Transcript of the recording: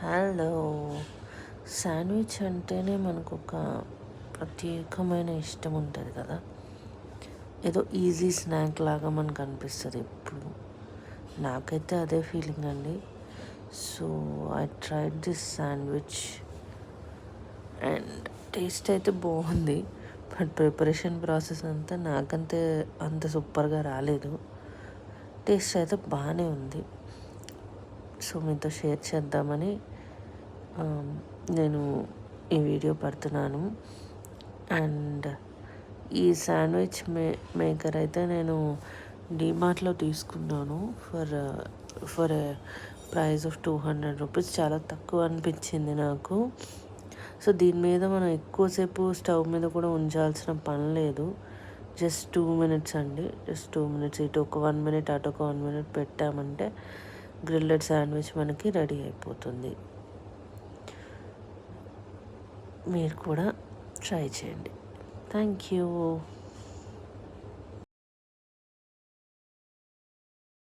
Hello. Sandwich అంటేనే మనకు ఒక ప్రత్యేకమైన ఇష్టం ఉంటుంది కదా. ఏదో ఈజీ స్నాక్ లాగా మనకు అనిపిస్తుంది ఎప్పుడు. నాకైతే అదే ఫీలింగ్ అండి. So I tried this sandwich and taste అయితే బాగుంది. బట్ ప్రిపరేషన్ ప్రాసెస్ అంతా నాకంతే అంత సూపర్గా రాలేదు. టేస్ట్ అయితే బాగానే ఉంది. సో మీతో షేర్ చేద్దామని నేను ఈ వీడియో పెడుతున్నాను. అండ్ ఈ శాండ్విచ్ మేకర్ అయితే నేను డీమార్ట్లో తీసుకున్నాను ఫర్ ప్రైస్ ఆఫ్ 200 రూపీస్. చాలా తక్కువ అనిపించింది నాకు. సో దీని మీద మనం ఎక్కువసేపు స్టవ్ మీద కూడా ఉంచాల్సిన పని లేదు. జస్ట్ 2 minutes అండి. జస్ట్ 2 minutes, ఇటు ఒక 1 minute అటు ఒక 1 minute పెట్టామంటే గ్రిల్లెడ్ శాండ్విచ్ మనకి రెడీ అయిపోతుంది. మీరు కూడా ట్రై చేయండి. Thank you.